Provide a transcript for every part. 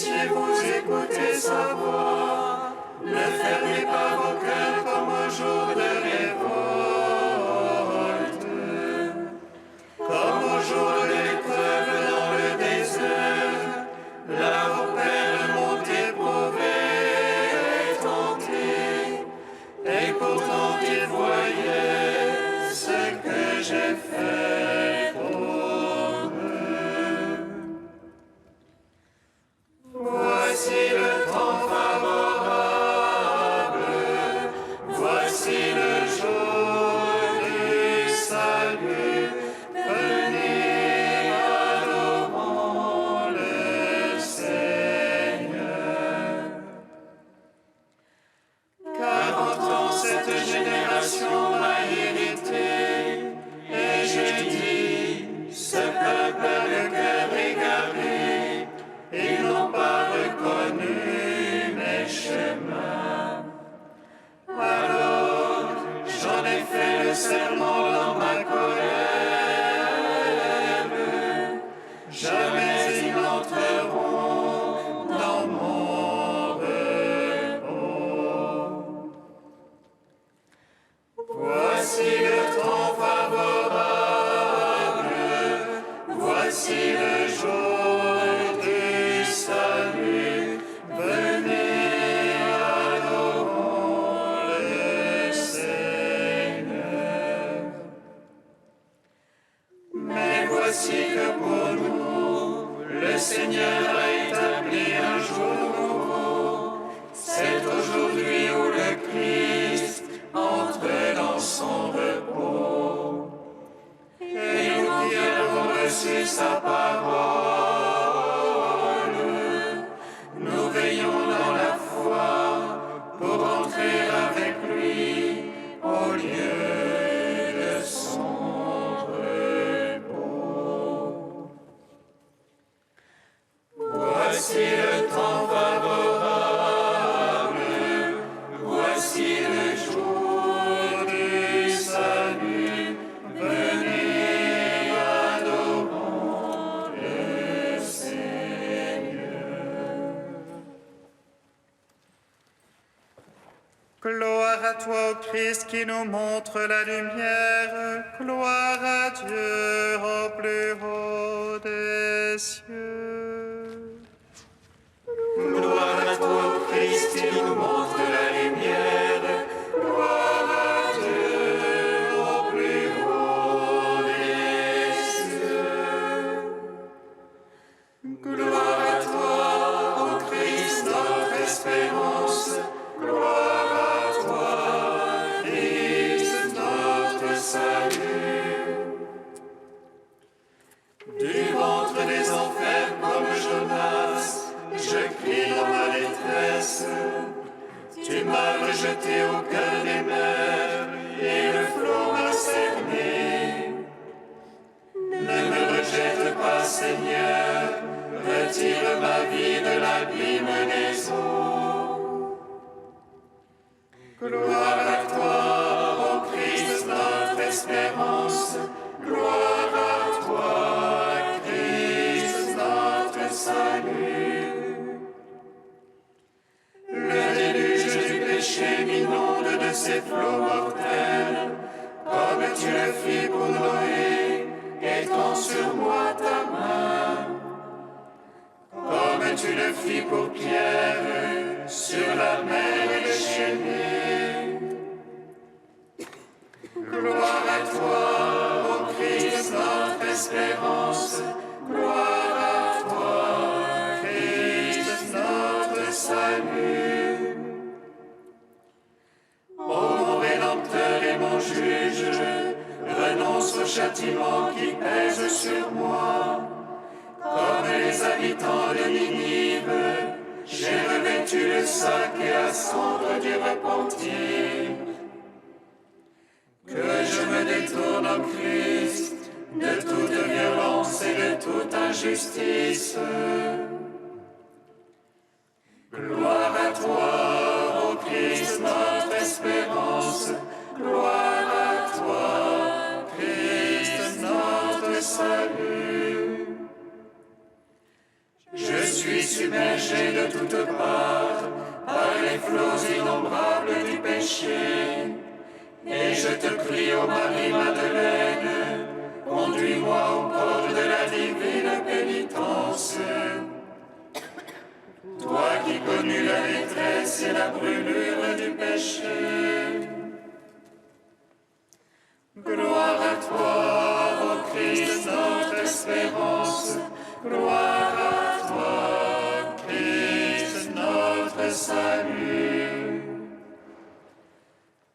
puissiez vous écouter sa voix. Ne fermez pas vos cœurs comme au jour de révolte, comme au jour de l'épreuve dans le désert, là vos pères m'ont éprouvé et tenté, et pourtant ils voyaient ce que j'ai fait pour eux. Voici le temps favorable, voici le jour du salut. Venez, adorons le Seigneur. 40 ans cette génération m'a irrité, et j'ai dit, ce peuple a le cœur égaré, ils n'ont pas reconnu mes chemins. Alors j'en ai fait le serment dans ma colère, jamais ils n'entreront dans mon repos. Voici le temps favorable, voici le jour du salut. Venez, adorons le Seigneur. Mais voici que pour nous, le Seigneur a établi un jour nouveau. C'est aujourd'hui où le Christ entre dans son repos. Et nous qui avons reçu sa parole, nous veillons dans la foi pour entrer avec lui au lieu de son repos. Voici le temps favorable, voici le jour du salut. Venez, adorons le Seigneur. Gloire à toi, ô Christ, qui nous montre la lumière. Gloire à Dieu au plus haut des cieux. Gloire à toi, Christ, qui nous montre la lumière. Gloire à Dieu au plus haut des cieux. Gloire à toi, ô Christ, notre espérance. Gloire à toi, Christ, notre salut. Du ventre des enfers comme Jonas, je crie dans ma détresse. Tu m'as rejeté au cœur des mers, et le flot m'a cerné. Ne me rejette pas, Seigneur, retire ma vie de l'abîme des eaux. Gloire à toi, ô Christ, notre espérance. Gloire à toi, Christ, notre salut. Le déluge du péché m'inonde de ses flots mortels, comme tu le fis pour Noé, étends sur moi ta main. Comme tu le fis pour Pierre, sur la mer déchaînée. Gloire à toi, ô Christ, notre espérance. Gloire à toi, Christ, notre salut. Ô mon Rédempteur et mon juge, renonce au châtiment qui pèse sur moi. Comme les habitants de Ninive, j'ai revêtu le sac et la cendre du repentir. Que je me détourne en Christ de toute violence et de toute injustice. Gloire à toi, ô Christ, notre espérance. Gloire à toi, Christ, notre salut. Je suis submergé de toutes parts par les flots innombrables du péché. Et je te prie, ô Marie-Madeleine, conduis-moi au port de la divine pénitence. Toi qui connus la détresse et la brûlure du péché. Gloire à toi, ô Christ, notre espérance. Gloire à toi, Christ, notre salut.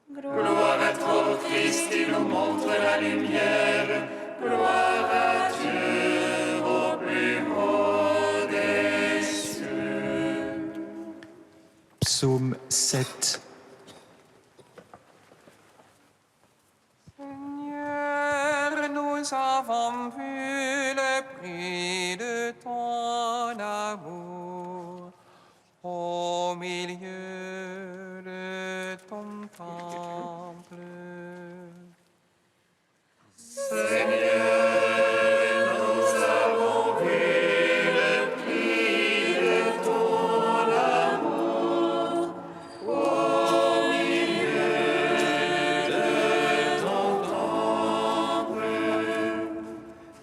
Gloire à toi, ô Christ, qui nous montre la lumière. Gloire à Dieu au plus haut des cieux. Psaume 7. Seigneur, nous avons vu le prix de ton amour au milieu de ton temple.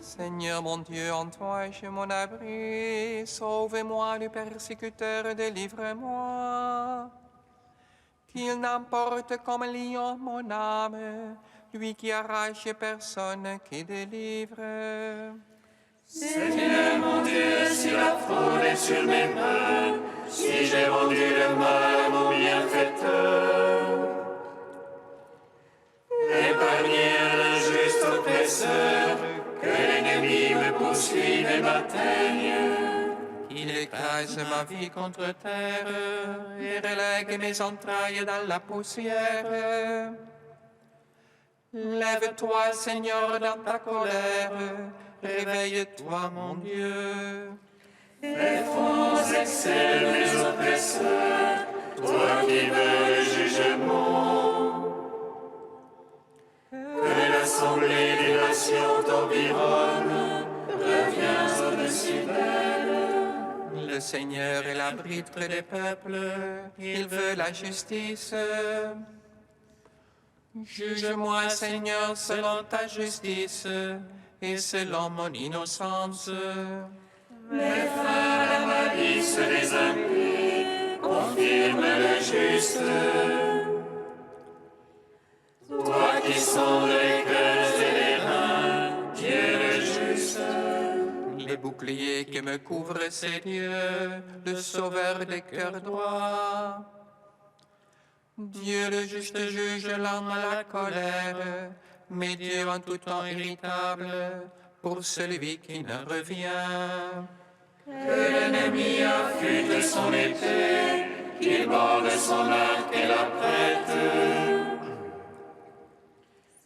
Seigneur mon Dieu, en toi j'ai mon abri. Sauve-moi du persécuteur, délivre-moi. Qu'il n'emporte comme lion mon âme, lui qui arrache personne qui délivre. Seigneur mon Dieu, si la fraude est sur mes mains, si j'ai rendu le mal à mon bienfaiteur, épargnez à l'injuste oppresseur, que l'ennemi me poursuive et m'atteigne. Il écrase ma vie contre terre et relègue mes entrailles dans la poussière. Lève-toi, Seigneur, dans ta colère, réveille-toi, mon Dieu. Les fonds excellent mes oppresseurs, toi qui veux le jugement. Que l'assemblée des nations t'environne, reviens au-dessus d'elle. Le Seigneur est l'arbitre des peuples, il veut la justice. Juge-moi, Seigneur, selon ta justice et selon mon innocence. Mets fin à la malice des impies, confirme le juste. Toi qui sondes les cœurs et les reins, Dieu le juste. Les boucliers qui me couvrent, c'est Dieu, le sauveur des cœurs droits. Dieu le juste juge l'homme à la colère, mais Dieu en tout temps irritable pour celui qui ne revient. Que l'ennemi affûte son épée, qu'il borde son arc et la prête.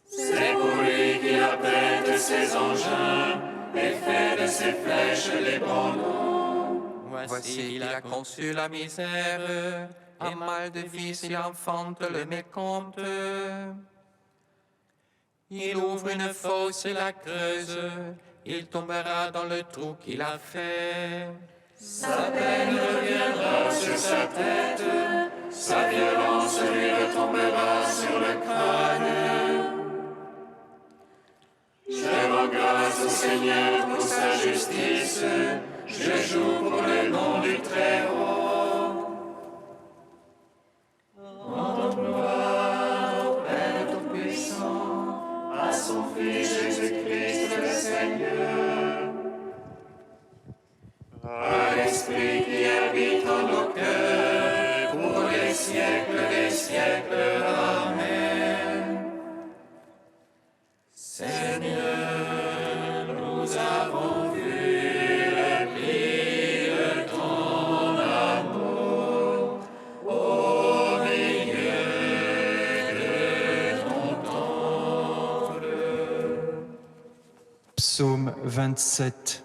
C'est pour lui qu'il apprête ses engins et fait de ses flèches les bandeaux. Voici il a conçu la misère, et mal de fils il enfante le mécompte. Il ouvre une fosse et la creuse, il tombera dans le trou qu'il a fait. Sa peine reviendra sur sa tête, sa violence lui retombera sur le crâne. Je rends grâce au Seigneur pour sa justice, je joue pour le nom du Très-Haut. Rendons gloire au Père Tout-Puissant, à son Fils Jésus-Christ le Seigneur, à l'Esprit qui habite en nos cœurs, pour les siècles des siècles. Amen. Seigneur, nous avons vu le prix de ton amour au milieu de ton temple. Psaume 27.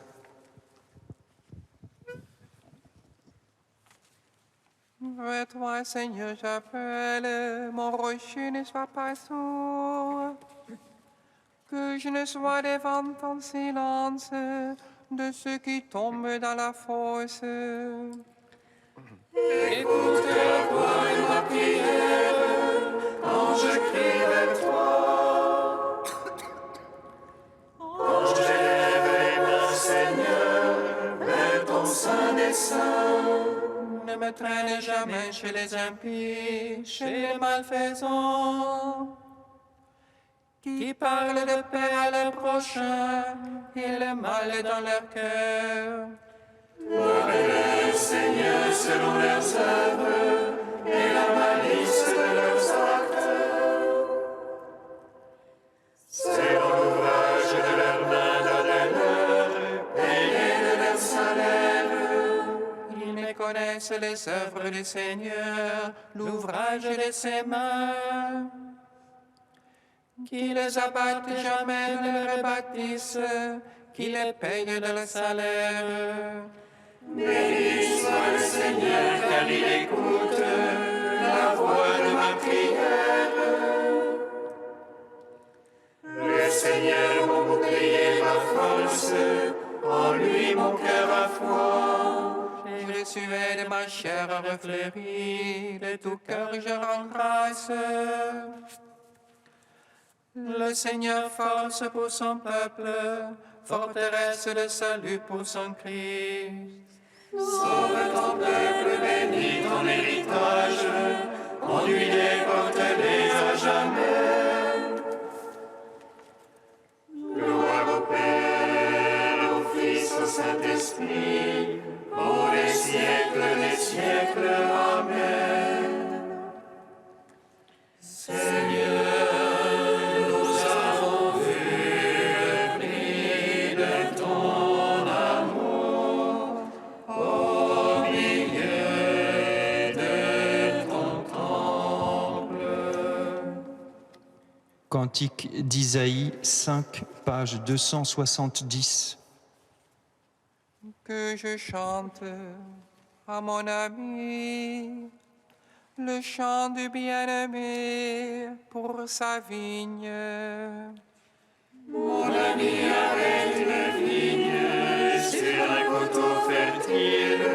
Vers toi, Seigneur, j'appelle, mon rocher ne soit pas sourd. Que je ne sois devant ton silence, de ceux qui tombent dans la fosse. Écoute la voix de ma prière quand je crie vers toi. Quand j'élève mon Seigneur vers ton saint dessein. Ne me traîne jamais chez les impies, chez les malfaisants, qui parlent de paix à leur prochain et le mal dans leur cœur. Louez le Seigneur selon leurs œuvres et la malice de leurs actes. Selon l'ouvrage de leurs mains, donnez-leur payez de leur salaire. Ils méconnaissent les œuvres du Seigneur, l'ouvrage de ses mains. Qui les abatte jamais ne les rebâtisse, qui les paye de leur salaire. Béni soit le Seigneur, car il écoute la voix de ma prière. Le Seigneur, mon bouclier, ma force, en lui mon cœur a foi. J'ai reçu de ma chair refleurie, de tout cœur je rends grâce. Le Seigneur force pour son peuple, forteresse de salut pour son Christ. Sauve ton peuple, bénis ton héritage, conduis-les, porte-les à jamais. Gloire au Père, au Fils, au Saint-Esprit, pour les siècles des siècles. Amen. Seigneur, nous avons vu le prix de ton amour au milieu de ton temple. Cantique d'Isaïe 5, page 270. Que je chante à mon ami le chant du bien-aimé pour sa vigne. Mon ami arrête une vigne sur un coteau fertile.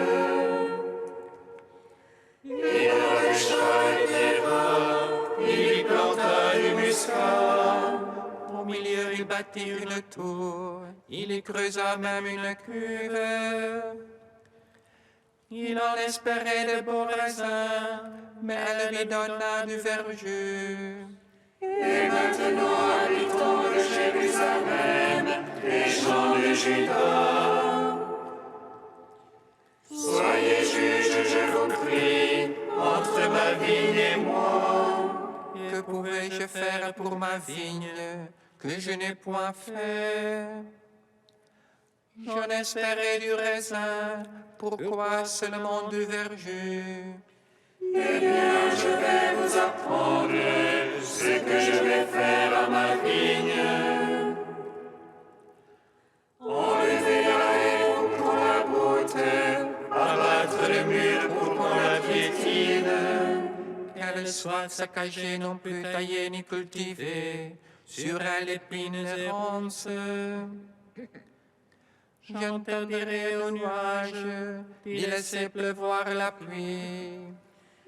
Il arracha le terrain, il y planta du muscat. Au milieu, il bâtit une tour, il y creusa même une cuve. Il en espérait de beaux raisins, mais elle lui donna du verjus. Et maintenant, habitants de Jérusalem, les gens de Juda, soyez juges, je vous prie, entre ma vigne et moi. Que pouvais-je faire pour ma vigne que je n'ai point fait? J'en espérais du raisin, pourquoi seulement du verjus? Eh bien, je vais vous apprendre ce que je vais faire à ma vigne. Enlever la haie pour qu'on la broute, abattre le mur pour qu'on la piétine. Qu'elle soit saccagée, non plus taillée ni cultivée, sur elle épine et ronces. J'interdirai aux nuages d'y laisser pleuvoir la pluie.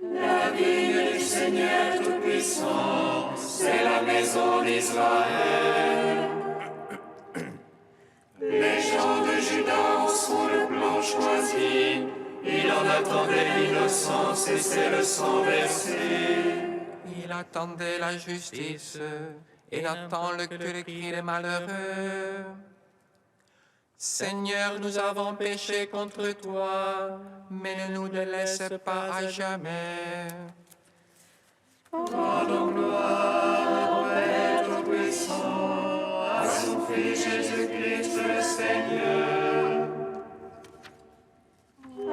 La vigne du Seigneur Tout-Puissant, c'est la maison d'Israël. Les gens de Juda en sont le plan choisi. Il en attendait l'innocence et c'est le sang versé. Il attendait la justice et attend le cri des malheureux. Seigneur, nous avons péché contre toi, mais ne nous délaisse pas à jamais. Rendons gloire au Père Tout-Puissant, à son Fils Jésus-Christ le Seigneur,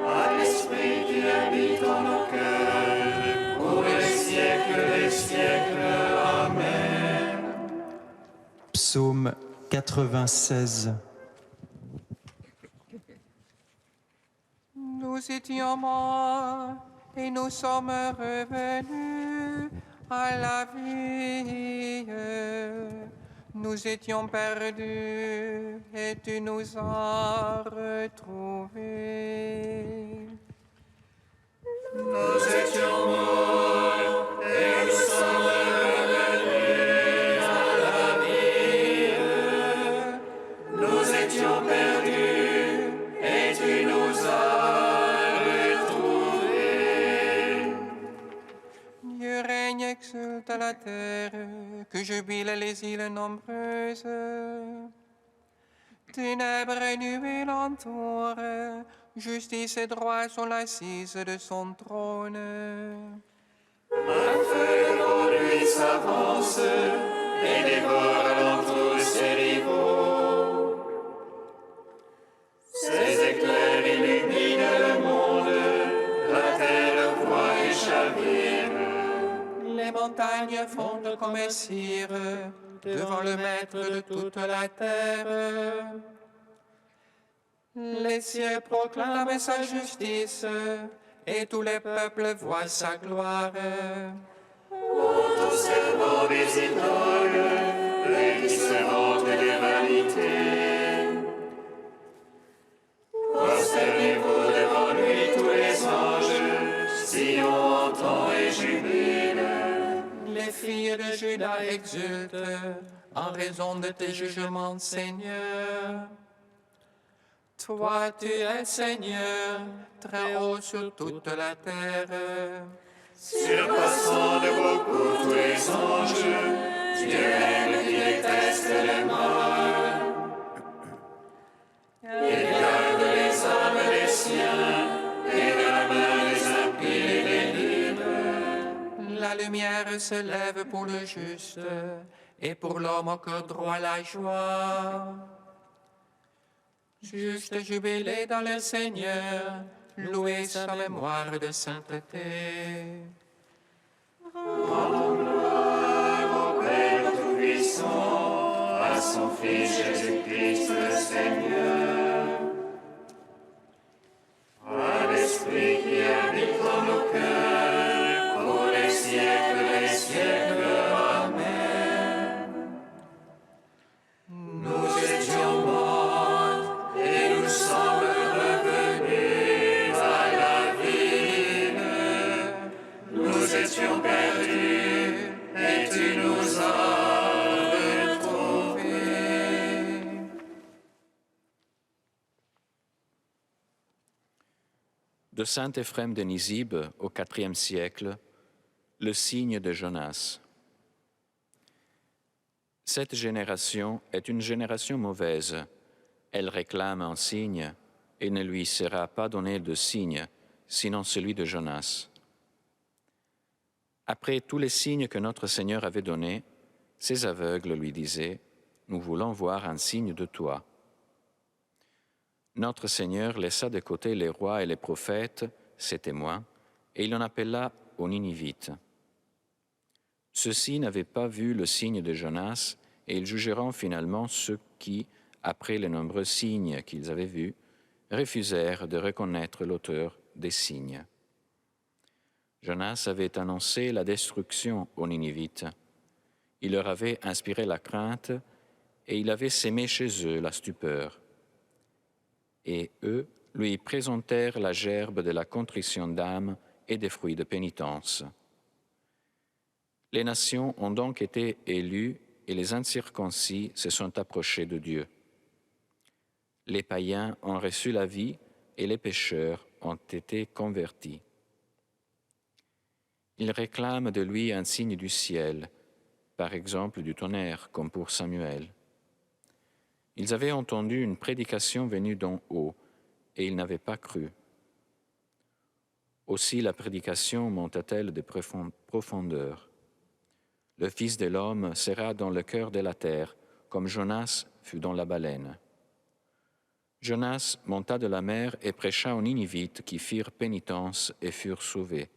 à l'Esprit qui habite en nos cœurs, pour les siècles des siècles. Amen. Psaume 96. Nous étions morts et nous sommes revenus à la vie. Nous étions perdus et tu nous as retrouvés. Nous étions morts et nous sommes revenus à la vie. Nous étions perdus et tu nous as retrouvés. Dieu règne, exulte la terre, que jubilent les îles nombreuses. Ténèbres et nuées l'entourent, justice et droit sont l'assise de son trône. Un feu de nuit s'avance et dévore l'entour ses rivaux. Ses éclairs illuminent le monde, la terre voit et chavire. Les montagnes fondent comme cire devant le maître de toute la terre. Les cieux proclament sa justice et tous les peuples voient sa gloire. Tout serment des idoles et qui se vantent de vanité. Prosternez-vous devant lui tous les anges, Sion entend et jubile. Les filles de Juda exultent en raison de tes jugements, Seigneur. Toi, tu es Seigneur, très haut sur toute la terre. Surpassant de beaucoup tous les anges, Dieu aime qui déteste le mal. Il garde les âmes des siens et de la main des impies les livres. La lumière se lève pour le juste et pour l'homme au cœur droit la joie. Juste jubilé dans le Seigneur, louez sa mémoire de sainteté. Rendons gloire au Père Tout-Puissant, à son Fils Jésus-Christ le Seigneur. À l'Esprit qui habite dans nos cœurs, pour les siècles des siècles. Amen. Nous étions morts et nous sommes revenus à la vie. Nous étions perdus et tu nous as retrouvés. De saint Éphrem de Nisibe au IVe siècle, le signe de Jonas. Cette génération est une génération mauvaise. Elle réclame un signe et ne lui sera pas donné de signe, sinon celui de Jonas. Après tous les signes que notre Seigneur avait donnés, ces aveugles lui disaient « Nous voulons voir un signe de toi ». Notre Seigneur laissa de côté les rois et les prophètes, ses témoins, et il en appela aux Ninivites. Ceux-ci n'avaient pas vu le signe de Jonas, et ils jugeront finalement ceux qui, après les nombreux signes qu'ils avaient vus, refusèrent de reconnaître l'auteur des signes. Jonas avait annoncé la destruction aux Ninivites. Il leur avait inspiré la crainte et il avait sémé chez eux la stupeur. Et eux lui présentèrent la gerbe de la contrition d'âme et des fruits de pénitence. Les nations ont donc été élues et les incirconcis se sont approchés de Dieu. Les païens ont reçu la vie et les pécheurs ont été convertis. Ils réclament de lui un signe du ciel, par exemple du tonnerre, comme pour Samuel. Ils avaient entendu une prédication venue d'en haut, et ils n'avaient pas cru. Aussi la prédication monta-t-elle de profondeur. Le Fils de l'homme sera dans le cœur de la terre, comme Jonas fut dans la baleine. Jonas monta de la mer et prêcha aux Ninivites qui firent pénitence et furent sauvés.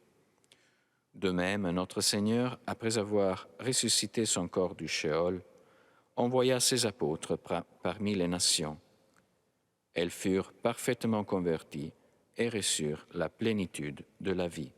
De même, notre Seigneur, après avoir ressuscité son corps du Sheol, envoya ses apôtres parmi les nations. Elles furent parfaitement converties et reçurent la plénitude de la vie.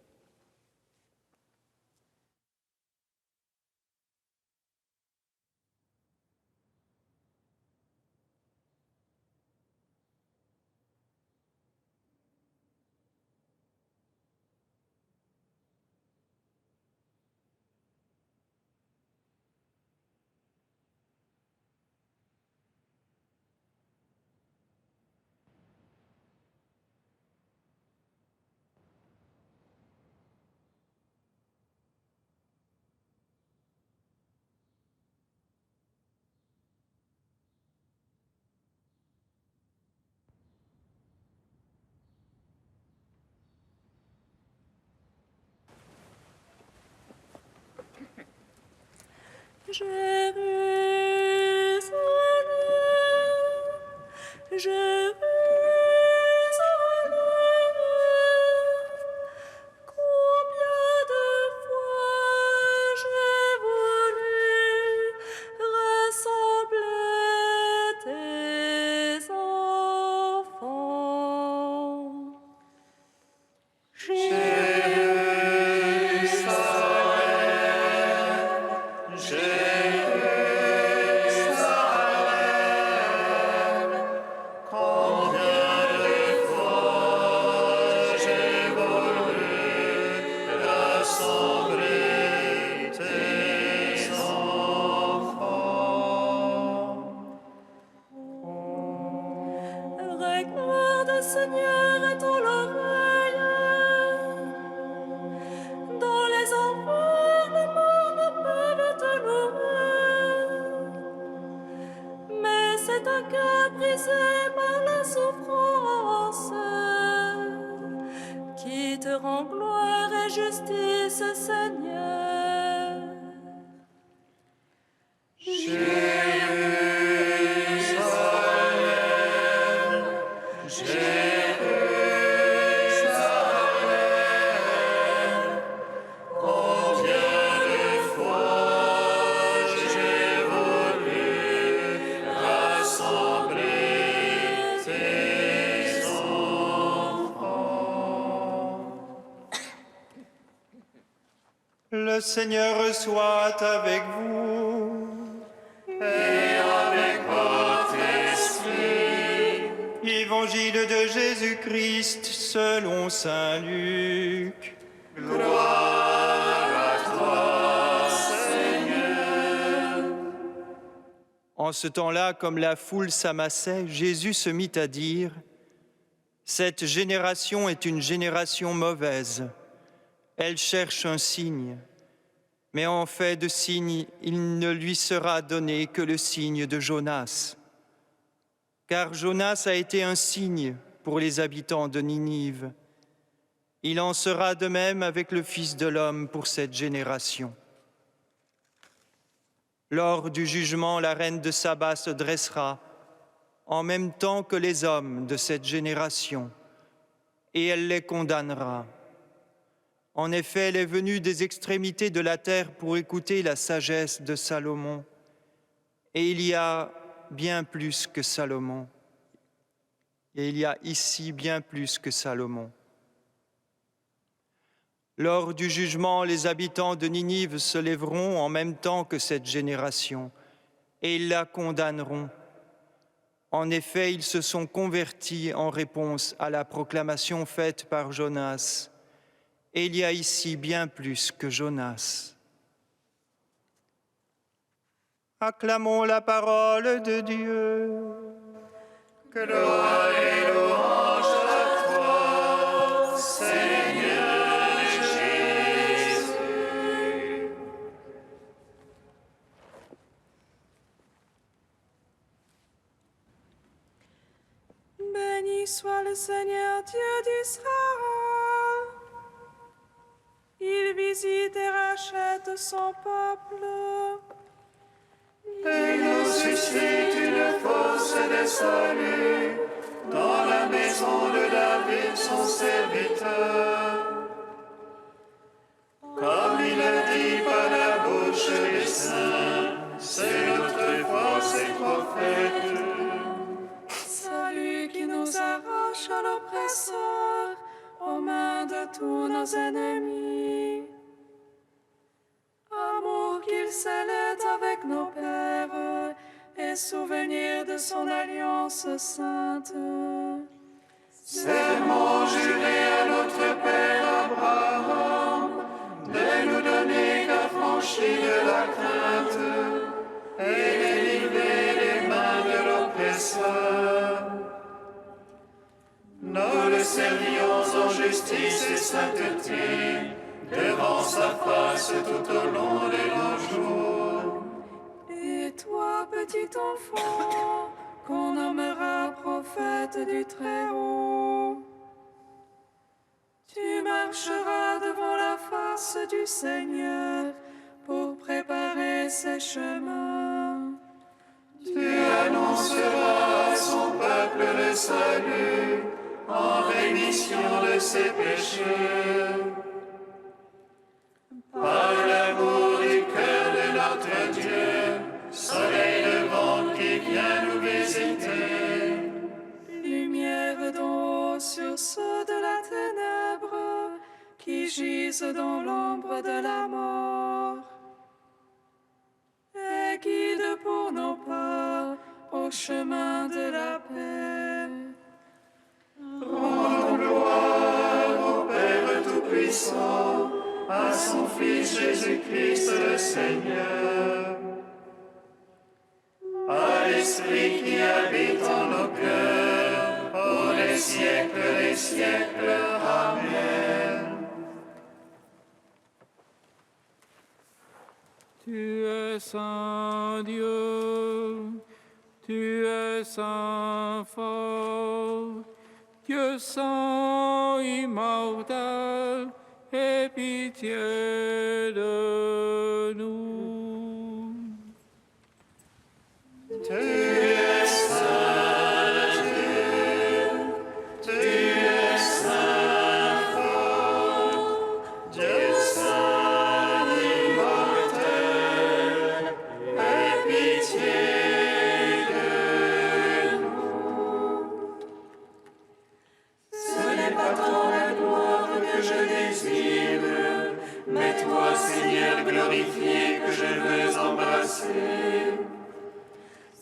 Regarde, Seigneur, et ton l'oreille. Dans les enfers, les morts ne peuvent te louer. Mais c'est un cœur brisé par la souffrance qui te rend gloire et justice, Seigneur. Le Seigneur soit avec vous. Et avec votre esprit. Évangile de Jésus-Christ selon saint Luc. Gloire à toi, Seigneur. En ce temps-là, comme la foule s'amassait, Jésus se mit à dire : « Cette génération est une génération mauvaise. Elle cherche un signe. Mais en fait de signe, il ne lui sera donné que le signe de Jonas. Car Jonas a été un signe pour les habitants de Ninive. Il en sera de même avec le Fils de l'homme pour cette génération. Lors du jugement, la reine de Saba se dressera en même temps que les hommes de cette génération, et elle les condamnera. En effet, elle est venue des extrémités de la terre pour écouter la sagesse de Salomon. Et il y a bien plus que Salomon. Et il y a ici bien plus que Salomon. Lors du jugement, les habitants de Ninive se lèveront en même temps que cette génération, et ils la condamneront. En effet, ils se sont convertis en réponse à la proclamation faite par Jonas. Et il y a ici bien plus que Jonas. Acclamons la parole de Dieu. Gloire et louange à toi, Seigneur Jésus. Béni soit le Seigneur Dieu d'Israël. Il visite et rachète son peuple. Et nous suscite une force de salut dans la maison de David, son serviteur. Comme il a dit par la bouche des saints, c'est notre force et prophète. Salut qui nous arrache à l'oppresseur, aux mains de tous nos ennemis. Amour qu'il scellait avec nos pères, et souvenir de son alliance sainte. Serment juré à notre Père Abraham, de nous donner qu'affranchis de la crainte, et délivrer les mains de l'oppresseur. Nous le servions en justice et sainteté, devant sa face tout au long de nos jours. Et toi, petit enfant, qu'on nommera prophète du Très-Haut, tu marcheras devant la face du Seigneur pour préparer ses chemins. Tu annonceras à son peuple le salut en rémission de ses péchés. Par l'amour du cœur de notre Dieu, soleil levant qui vient nous visiter. Lumière d'en haut sur ceux de la ténèbre qui gisent dans l'ombre de la mort. Et guide pour nos pas au chemin de la paix. Rendons gloire au Père Tout-Puissant, à son Fils Jésus-Christ le Seigneur, à l'Esprit qui habite en nos cœurs, pour les siècles des siècles. Amen. Tu es saint Dieu, tu es saint fort, Dieu saint immortel, aie pitié de nous. Tu es saint Dieu, tu es saint fort, Dieu saint immortel, aie pitié de nous. Ce n'est pas tant la gloire que je désire, mais toi, Seigneur glorifié, que je veux embrasser.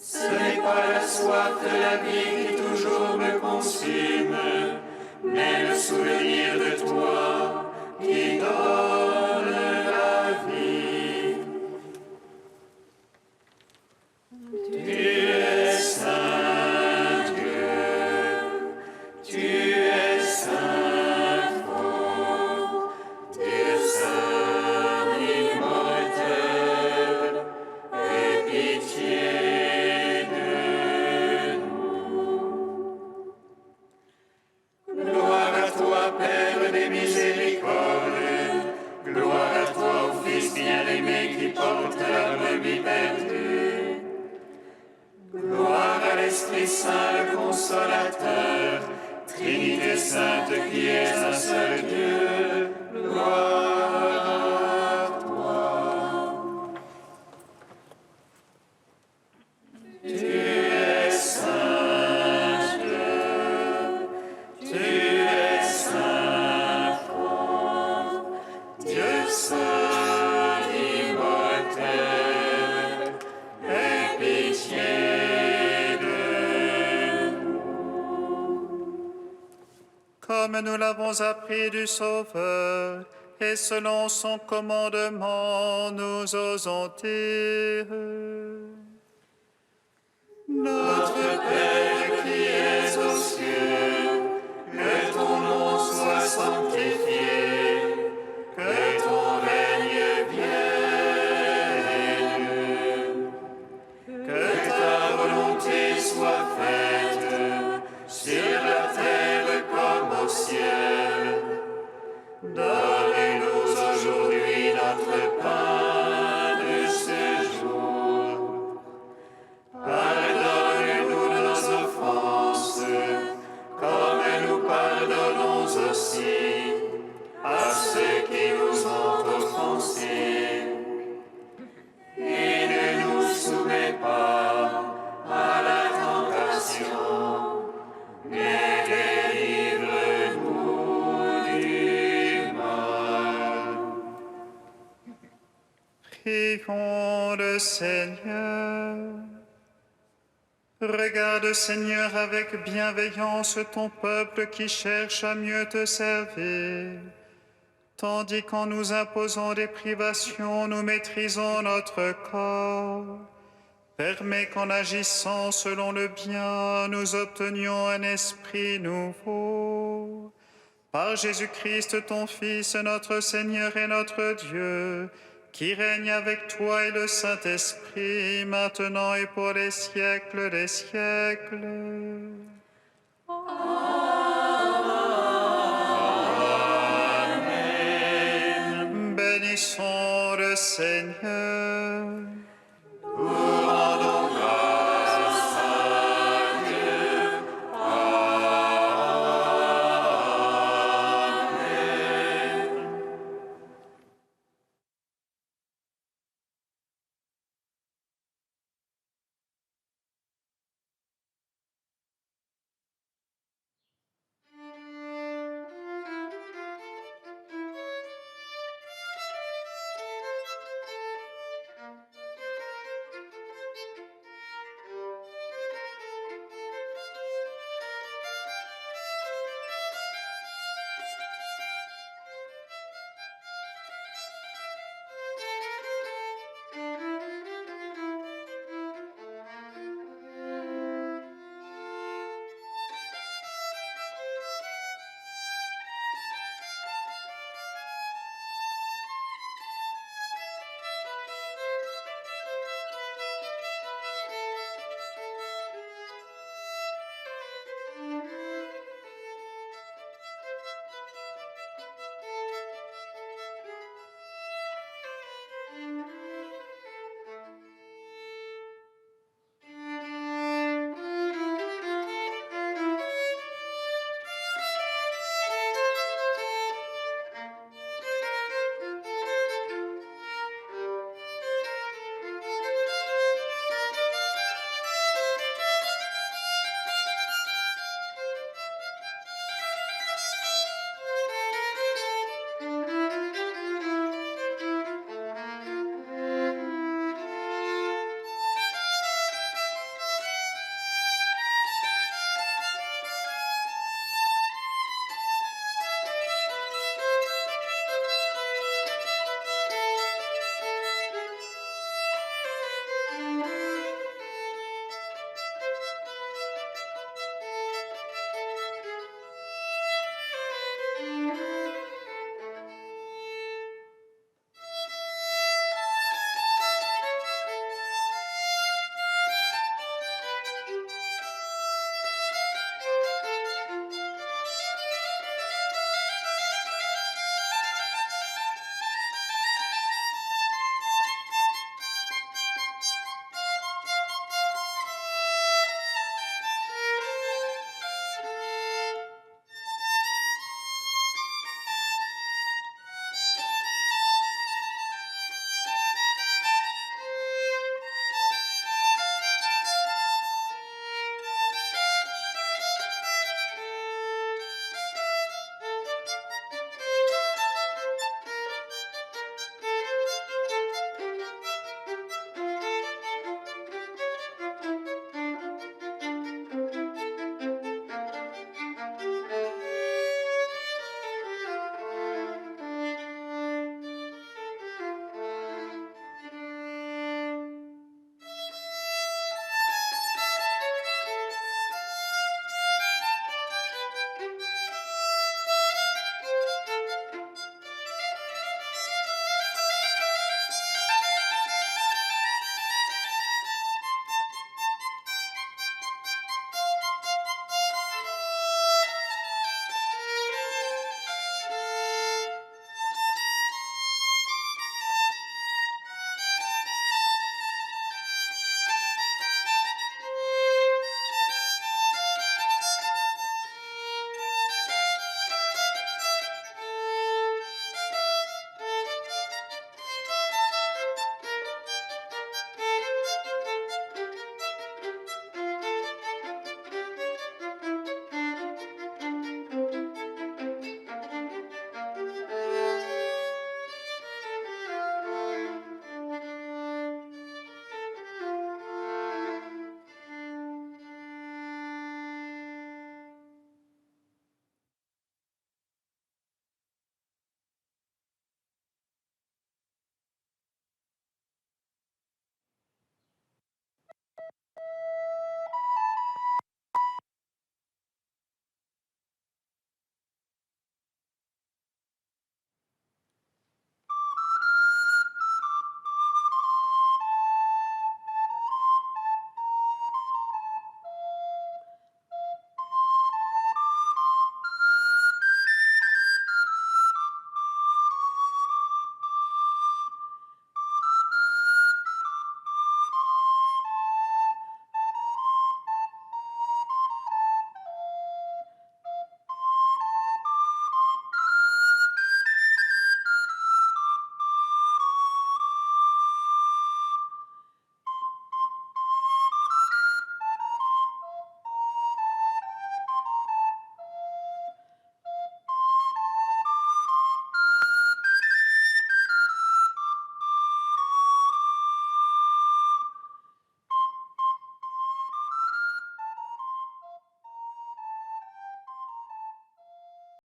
Ce n'est pas la soif de la vie qui toujours me consume, mais le souvenir de toi qui donne la vie. Tu es saint Dieu, tu es saint fort, Dieu saint immortel, aie pitié. Gloire à toi, Père des miséricordes, gloire à toi, ô Fils bien-aimé qui porte la brebis perdue. Gloire à l'Esprit Saint, le Consolateur, Trinité Sainte qui est un seul Dieu. Gloire à toi. Tu es saint Dieu, tu es saint fort, Dieu saint immortel, aie pitié de nous. Comme nous l'avons appris du Sauveur, et selon son commandement, nous osons dire: Notre Père qui es aux cieux, que ton nom soit sanctifié, que ton règne vienne, que ta volonté soit faite sur la terre comme au ciel. Donne-nous aujourd'hui notre pain de ce jour. Pardonne-nous nos offenses, comme nous pardonnons aussi à ceux qui nous ont offensés. Et ne nous soumets pas à la tentation, mais délivre-nous du mal. Prions le Seigneur. Regarde, Seigneur, avec bienveillance ton peuple qui cherche à mieux te servir, tandis qu'en nous imposant des privations, nous maîtrisons notre corps. Permets qu'en agissant selon le bien, nous obtenions un esprit nouveau. Par Jésus-Christ, ton Fils, notre Seigneur et notre Dieu, qui règne avec toi et le Saint-Esprit, maintenant et pour les siècles des siècles. Amen. Bénissons le Seigneur.